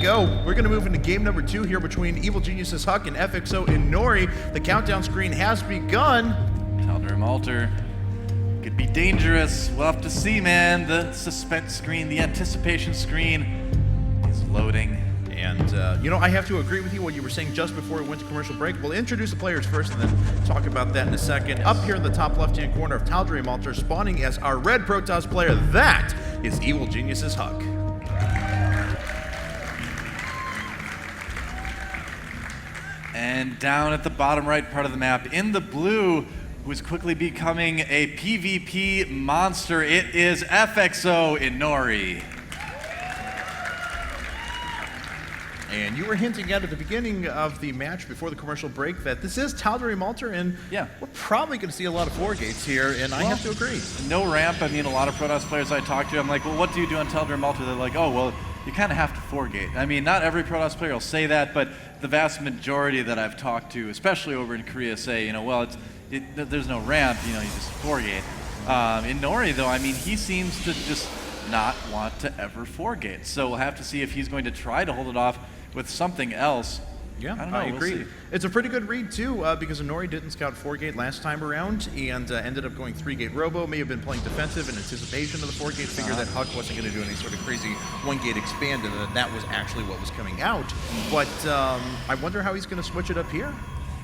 go. We're going to move into game number 2 here between Evil Geniuses HuK and FXO Inori. The countdown screen has begun. Tal'Darim Alter could be dangerous. We'll have to see, man. The suspense screen, the anticipation screen is loading. And, you know, I have to agree with you what you were saying just before we went to commercial break. We'll introduce the players first and then talk about that in a second. Up here in the top left-hand corner of Tal'Darim Alter, spawning as our red Protoss player, that is Evil Geniuses HuK. And down at the bottom right part of the map, in the blue, who's quickly becoming a PvP monster, it is FXO Inori. And you were hinting at the beginning of the match before the commercial break that this is Tal'Darim Alter, and yeah, we're probably going to see a lot of 4 gates here, and I have to agree. No ramp. I mean, a lot of Protoss players I talk to, I'm like, well, what do you do on Tal'Darim Alter? They're like, oh, well, you kind of have to 4 gate. I mean, not every Protoss player will say that, but the vast majority that I've talked to, especially over in Korea, say, you know, well, there's no ramp, you know, you just 4 gate. Inori, though, I mean, he seems to just not want to ever 4 gate. So we'll have to see if he's going to try to hold it off with something else. Yeah, I don't know, I agree. We'll see. It's a pretty good read, too, because Inori didn't scout 4 gate last time around and ended up going 3 gate robo, may have been playing defensive in anticipation of the 4 gate, figure that HuK wasn't going to do any sort of crazy 1 gate expand, and that was actually what was coming out. But I wonder how he's going to switch it up here.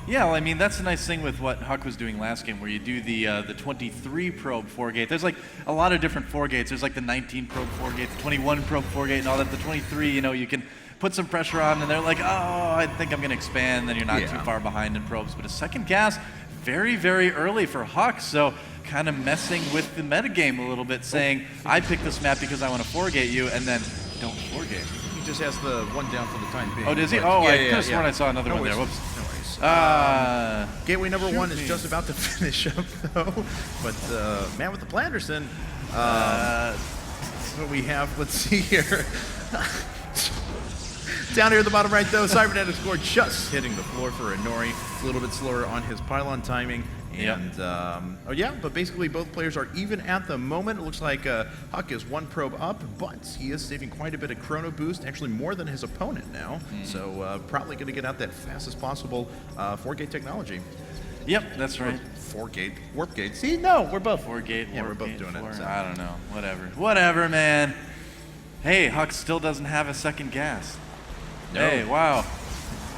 Yeah, well, I mean, that's the nice thing with what HuK was doing last game, where you do the 23 probe 4 gate. There's like a lot of different 4 gates. There's like the 19 probe 4 gate, the 21 probe 4 gate, and all that. The 23, you know, you can put some pressure on, and they're like, oh, I think I'm going to expand, then you're not too far behind in probes. But a second gas, very, very early for HuK, so kind of messing with the metagame a little bit, saying, I picked this map because I want to 4-gate you, and then don't 4-gate. He just has the 1 down for the time being. Oh, does he? Oh, I could have sworn I saw another one there. Whoops. No worries. Gateway number 1 is me. just about to finish up, though. But man with the Planderson, what we have, let's see here. Down here at the bottom right, though, Cybernetic score just hitting the floor for Inori. A little bit slower on his pylon timing. And, oh yeah, but basically both players are even at the moment. It looks like HuK is 1 probe up, but he is saving quite a bit of chrono boost, actually more than his opponent now. So probably going to get out that fast as possible 4-gate technology. Yep, that's right. 4-gate, warp gate. See, no, we're both 4-gate, yeah, we're both gate, doing 4. it. So. I don't know, whatever, man. Hey, HuK still doesn't have a second gas. No. Hey, wow.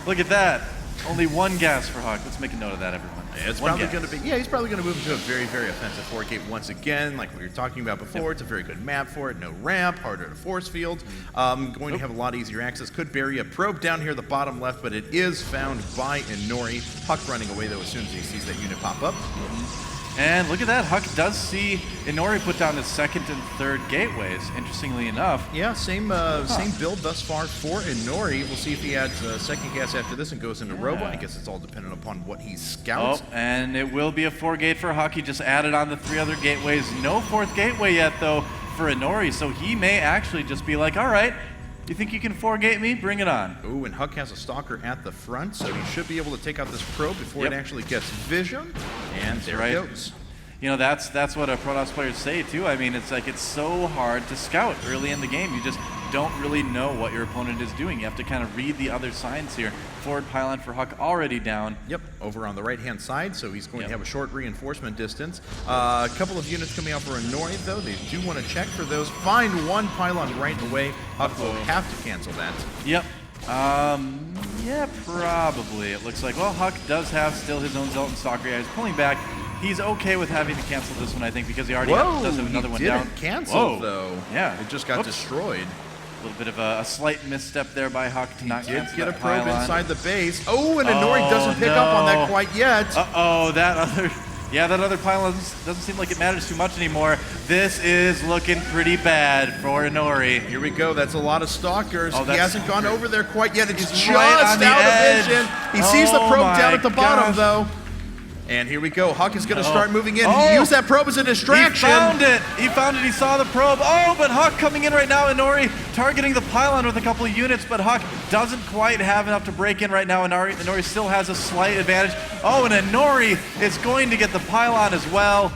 Look at that. Only 1 gas for HuK. Let's make a note of that, everyone. Yeah, it's probably going to be, he's probably going to move into a very, very offensive 4-gate once again, like we were talking about before. It's a very good map for it. No ramp, harder to force field. Going to have a lot easier access. Could bury a probe down here at the bottom left, but it is found by Inori. HuK running away, though, as soon as he sees that unit pop up. And look at that, HuK does see Inori put down the 2nd and 3rd gateways, interestingly enough. Yeah, same build thus far for Inori. We'll see if he adds a second gas after this and goes into robo. I guess it's all dependent upon what he scouts. Oh, and it will be a 4-gate for HuK. He just added on the 3 other gateways. No 4th gateway yet, though, for Inori, so he may actually just be like, all right, you think you can 4-gate me? Bring it on. Ooh, and HuK has a stalker at the front, so he should be able to take out this probe before it actually gets vision. And there it goes. You know, that's what Protoss players say, too. I mean, it's like it's so hard to scout early in the game. You just don't really know what your opponent is doing. You have to kind of read the other signs here. Forward pylon for HuK already down. Yep, over on the right-hand side, so he's going to have a short reinforcement distance. A couple of units coming out for Inori, though. They do want to check for those. Find 1 pylon right away. HuK will have to cancel that. Yep. Yeah, probably. It looks like, well, HuK does have still his own Zealot and Stalker. Yeah, he's pulling back. He's okay with having to cancel this one, I think, because he already does have another one down. Cancel, though. Yeah. It just got destroyed. A little bit of a slight misstep there by HuK to not cancel get a that probe pylon. inside the base. Oh, and Inori doesn't pick up on that quite yet. Uh-oh, that other pylon doesn't seem like it matters too much anymore. This is looking pretty bad for Inori. Here we go. That's a lot of stalkers. He hasn't gone over there quite yet. It's just right on the out edge. of vision. He sees the probe down at the bottom, though. And here we go. HuK is going to start moving in. He used that probe as a distraction. He found it. He saw the probe. Oh, but HuK coming in right now. Inori targeting the pylon with a couple of units, but HuK doesn't quite have enough to break in right now. Inori still has a slight advantage. Oh, and Inori is going to get the pylon as well.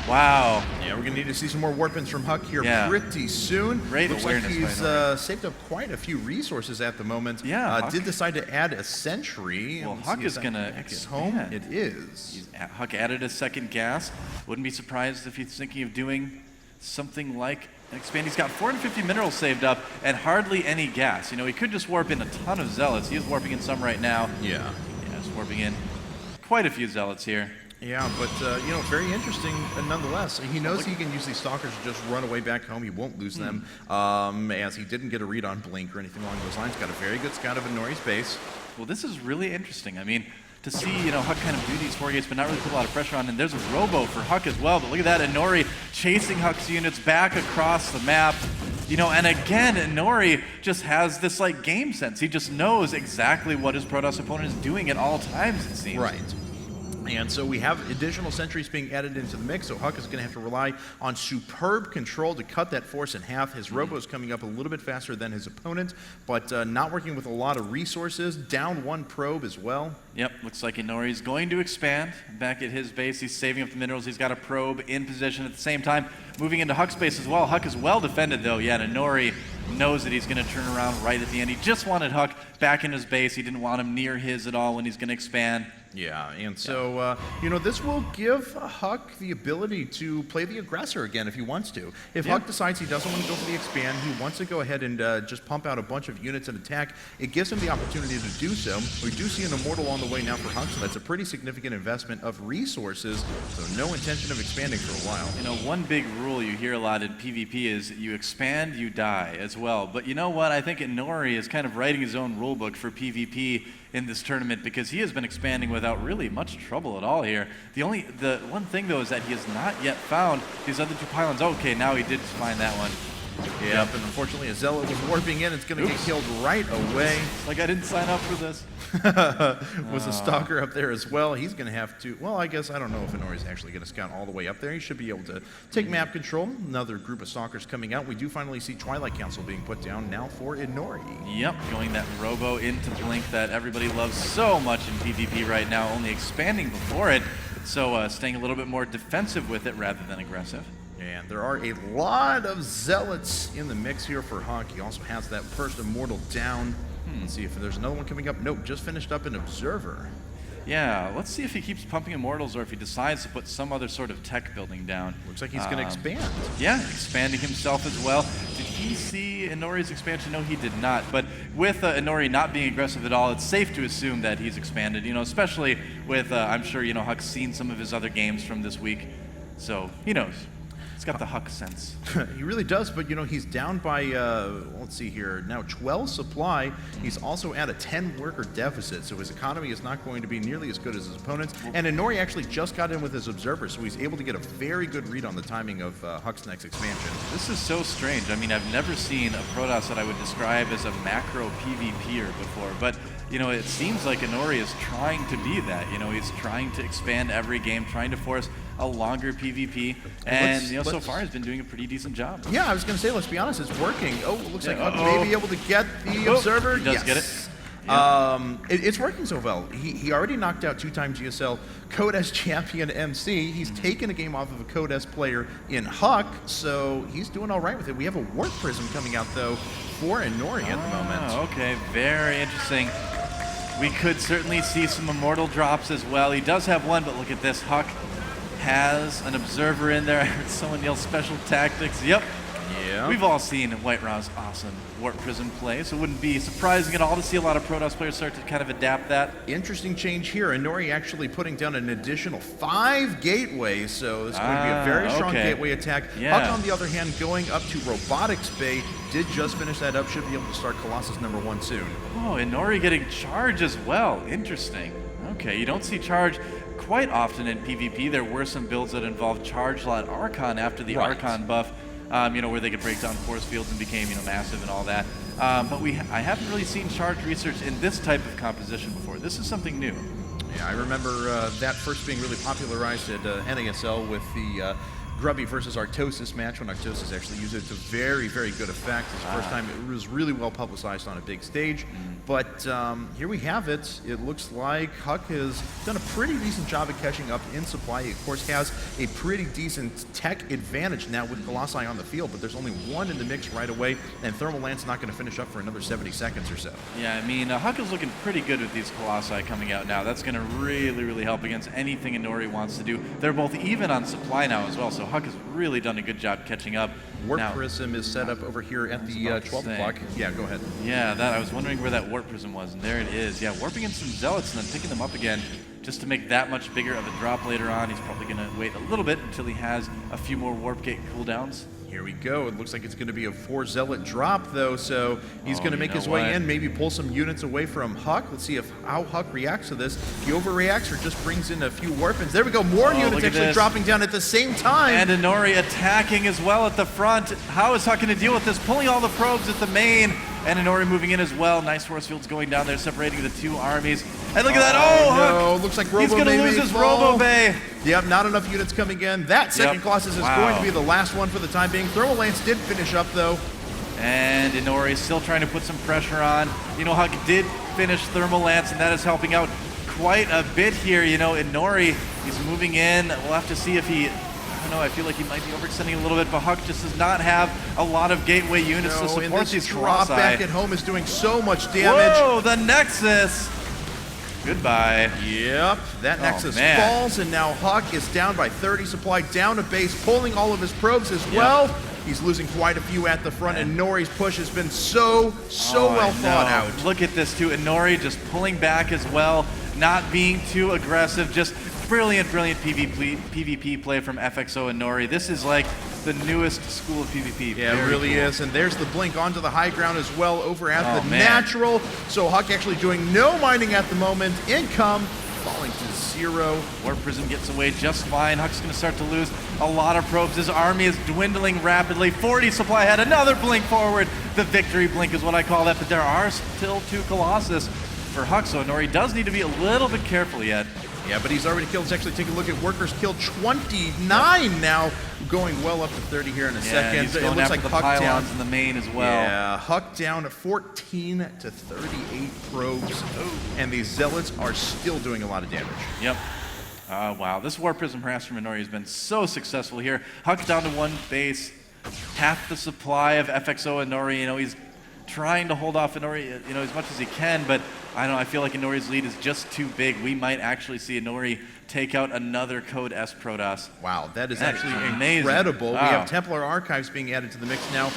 Wow. Yeah, we're going to need to see some more warp-ins from HuK here pretty soon. Great Looks like awareness he's by Inori. saved up quite a few resources at the moment. Yeah, did decide to add a sentry. Well, Let's HuK see is if going that to gets home. It is. HuK added a second gas. Wouldn't be surprised if he's thinking of doing something like expand. He's got 450 minerals saved up and hardly any gas. You know, he could just warp in a ton of zealots. He is warping in some right now. Yeah. Yeah, just warping in quite a few zealots here. Yeah, but, you know, very interesting nonetheless. He knows he can use these stalkers to just run away back home. He won't lose them, as he didn't get a read on Blink or anything along those lines. Got a very good scout of Inori's base. Well, this is really interesting. I mean, to see, you know, HuK kind of do these 4 gates, but not really put a lot of pressure on. And there's a robo for HuK as well. But look at that, Inori chasing HuK's units back across the map. You know, and again, Inori just has this, like, game sense. He just knows exactly what his Protoss opponent is doing at all times, it seems. Right. And so we have additional sentries being added into the mix, so HuK is going to have to rely on superb control to cut that force in half. His robo is coming up a little bit faster than his opponent, but not working with a lot of resources. Down 1 probe as well. Yep, looks like Inori's going to expand back at his base. He's saving up the minerals. He's got a probe in position at the same time, moving into HuK's base as well. HuK is well defended, though. Yeah, and Inori knows that he's going to turn around right at the end. He just wanted HuK back in his base. He didn't want him near his at all when he's going to expand. Yeah, and so, you know, this will give HuK the ability to play the aggressor again if he wants to. If HuK decides he doesn't want to go for the expand, he wants to go ahead and just pump out a bunch of units and attack, it gives him the opportunity to do so. We do see an Immortal on the way now for HuK, so that's a pretty significant investment of resources, so no intention of expanding for a while. You know, one big rule you hear a lot in PvP is you expand, you die as well. But you know what? I think Inori is kind of writing his own rulebook for PvP in this tournament because he has been expanding without really much trouble at all here. The one thing though is that he has not yet found these other 2 pylons. Okay, now he did find that one. Yep, and unfortunately a zealot was warping in. It's going to get killed right away. Like I didn't sign up for this. Was a stalker up there as well. He's going to have to, well, I guess I don't know if Inori's actually going to scout all the way up there. He should be able to take map control. Another group of stalkers coming out. We do finally see Twilight Council being put down now for Inori. Yep, going that robo into Blink that everybody loves so much in PvP right now, only expanding before it. So staying a little bit more defensive with it rather than aggressive. And there are a lot of zealots in the mix here for HuK. He also has that first Immortal down. Let's see if there's another one coming up. Nope, just finished up an Observer. Yeah, let's see if he keeps pumping Immortals or if he decides to put some other sort of tech building down. Looks like he's going to expand. Yeah, expanding himself as well. Did he see Inori's expansion? No, he did not. But with Inori not being aggressive at all, it's safe to assume that he's expanded, you know, especially with, I'm sure, you know, HuK's seen some of his other games from this week. So he knows. He's got the HuK sense. He really does, but you know, he's down by, let's see here, now 12 supply. He's also at a 10 worker deficit, so his economy is not going to be nearly as good as his opponents. And Inori actually just got in with his Observer, so he's able to get a very good read on the timing of HuK's next expansion. This is so strange. I mean, I've never seen a Protoss that I would describe as a macro PvPer before, but you know, it seems like Inori is trying to be that. You know, he's trying to expand every game, trying to force a longer PvP, and you know, so far he's been doing a pretty decent job. Yeah, I was going to say, let's be honest, it's working. Oh, it looks like HuK may be able to get the Observer. He does yes. get it. Yeah. It's working so well. He already knocked out 2-time GSL Code S champion MC. He's taken a game off of a Code S player in HuK, so he's doing all right with it. We have a Warp Prism coming out, though, for Inori at the moment. Okay, very interesting. We could certainly see some Immortal drops as well. He does have one, but look at this. HuK has an Observer in there. I heard someone yell special tactics. Yep. Yeah. We've all seen White Raw's awesome Warp Prism play, so it wouldn't be surprising at all to see a lot of Protoss players start to kind of adapt that. Interesting change here. Inori actually putting down an additional 5 gateways, so it's going to be a very strong gateway attack. Yeah. HuK, on the other hand, going up to Robotics Bay, did just finish that up, should be able to start Colossus #1 soon. Oh, Inori getting charge as well. Interesting. Okay, you don't see charge quite often in PvP. There were some builds that involved charge lot Archon after the Archon buff. You know, where they could break down force fields and became, you know, massive and all that. But I haven't really seen charge research in this type of composition before. This is something new. Yeah, I remember that first being really popularized at NASL with the Grubby versus Artosis match when Artosis actually used it to very, very good effect. It's the first time it was really well publicized on a big stage. But here we have it. It looks like HuK has done a pretty decent job at catching up in supply. He, of course, has a pretty decent tech advantage now with Colossi on the field, but there's only one in the mix right away, and Thermal Lance not going to finish up for another 70 seconds or so. Yeah, I mean, HuK is looking pretty good with these Colossi coming out now. That's going to really, really help against anything Inori wants to do. They're both even on supply now as well, so HuK has really done a good job catching up. Warp Prism is set up over here at the 12 o'clock. Yeah, go ahead. Yeah, I was wondering where that Warp Prism was, and there it is. Yeah, warping in some Zealots and then picking them up again just to make that much bigger of a drop later on. He's probably going to wait a little bit until he has a few more Warp Gate cooldowns. Here we go. It looks like it's going to be a 4 Zealot drop, though, so he's going to make his way in, maybe pull some units away from HuK. Let's see how HuK reacts to this. If he overreacts or just brings in a few Warpins. There we go. More units actually dropping down at the same time. And Inori attacking as well at the front. How is HuK going to deal with this? Pulling all the probes at the main. And Inori moving in as well. Nice force fields going down there, separating the two armies. And look at that. Oh, no. Looks like Robo he's going to lose his Robo Bay. Yep, not enough units coming in. That second Colossus is going to be the last one for the time being. Thermal Lance did finish up, though. And Inori is still trying to put some pressure on. You know, HuK did finish Thermal Lance, and that is helping out quite a bit here. You know, Inori, he's moving in. We'll have to see if he... I don't know, I feel like he might be overextending a little bit, but HuK just does not have a lot of gateway units to support these drop Colossi. back at home is doing so much damage. Whoa, the Nexus! Goodbye. Yep, that Nexus falls, and now HuK is down by 30 supply, down to base, pulling all of his probes as well. He's losing quite a few at the front, and Inori's push has been so well thought out. Look at this too, Inori just pulling back as well, not being too aggressive, just brilliant PvP play from FXO Inori. This is like the newest school of PvP. Yeah, it really is. And there's the blink onto the high ground as well over at the natural. So HuK actually doing no mining at the moment. Income falling to 0. Warp Prism gets away just fine. HuK's going to start to lose a lot of probes. His army is dwindling rapidly. 40 supply ahead. Another blink forward. The victory blink is what I call that. But there are still 2 Colossus for HuK, so Inori does need to be a little bit careful yet. Yeah, but he's already killed. Let's actually take a look at Workers killed 29 now, going well up to 30 here in a second. He's going after the pylons in the main as well. Yeah, HuK down to 14 to 38 probes, and these Zealots are still doing a lot of damage. Yep. Wow, this Warp Prism harass from Inori has been so successful here. HuK down to 1 base, half the supply of FXO Inori. You know, he's trying to hold off Inori, you know, as much as he can, but I don't know, I feel like Inori's lead is just too big. We might actually see Inori take out another Code S Protoss. Wow, that is actually incredible. Wow. We have Templar Archives being added to the mix now.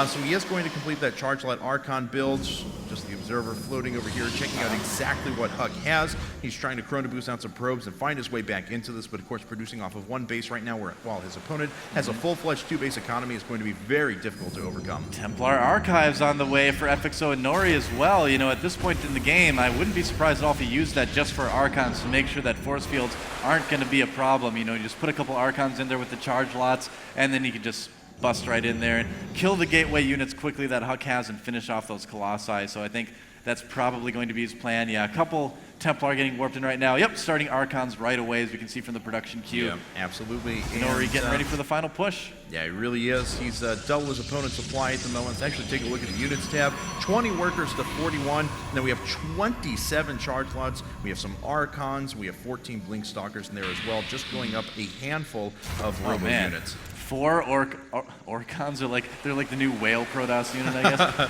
So he is going to complete that Charge Light Archon build. Just the Observer floating over here, checking out exactly what HuK has. He's trying to Chrono Boost out some probes and find his way back into this, but of course producing off of 1 base right now, while his opponent has a full-fledged 2-base economy. Is going to be very difficult to overcome. Templar Archives on the way for FXO Inori as well. You know, at this point in the game, I wouldn't be surprised at all if he used that just for Archons to make sure that force fields aren't going to be a problem. You know, you just put a couple Archons in there with the charge lots, and then you can just bust right in there and kill the gateway units quickly that HuK has and finish off those Colossi. So I think that's probably going to be his plan. Yeah, a couple Templar getting warped in right now. Yep, starting Archons right away, as we can see from the production queue. Yeah, absolutely. Inori getting ready for the final push. Yeah, he really is. He's double his opponent's supply at the moment. Let's actually take a look at the units tab. 20 workers to 41. And then we have 27 charge lots. We have some Archons. We have 14 Blink Stalkers in there as well, just going up a handful of Robo units. 4 Orcons are like, they're like the new whale Protoss unit, I guess.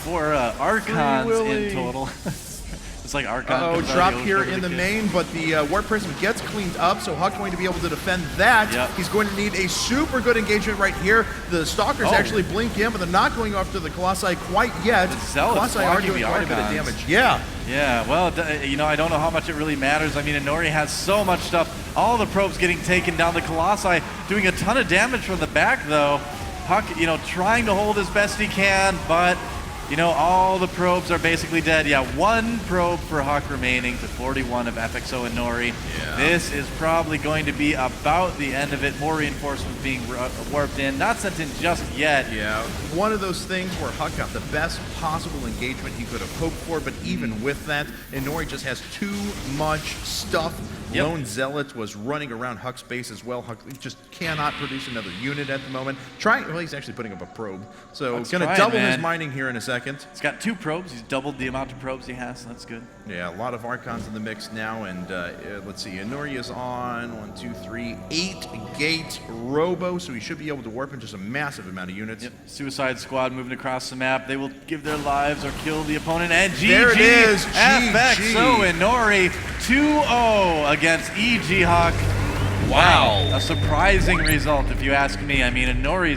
4 Archons in total. It's like Archon. Oh, drop here in the main, but the Warp Prism gets cleaned up, so HuK going to be able to defend that. Yep. He's going to need a super good engagement right here. The Stalkers actually blink in, but they're not going after the Colossi quite yet. The Zealots Colossi are doing quite a bit of damage. Yeah. Yeah, well, you know, I don't know how much it really matters. I mean, Inori has so much stuff. All the probes getting taken down. The Colossi doing a ton of damage from the back, though. HuK, you know, trying to hold as best he can, but you know, all the probes are basically dead. Yeah, 1 probe for HuK remaining to 41 of FXO Inori. Yeah. This is probably going to be about the end of it. More reinforcements being warped in. Not sent in just yet. Yeah, one of those things where HuK got the best possible engagement he could have hoped for, but even with that, Inori just has too much stuff Yep. Lone Zealot was running around HuK's base as well. HuK just cannot produce another unit at the moment. Well, he's actually putting up a probe. So HuK's going to trying, double man. his mining here in a second. He's got 2 probes. He's doubled the amount of probes he has, so that's good. Yeah, a lot of Archons in the mix now, and let's see, Inori is on 1, 2, 3, 8 gate robo, so he should be able to warp in just a massive amount of units. Yep. Suicide Squad moving across the map. They will give their lives or kill the opponent. And GG. There it is, FX. GG. So Inori 2-0 against EG HuK. Wow. A surprising result, if you ask me. I mean, Inori's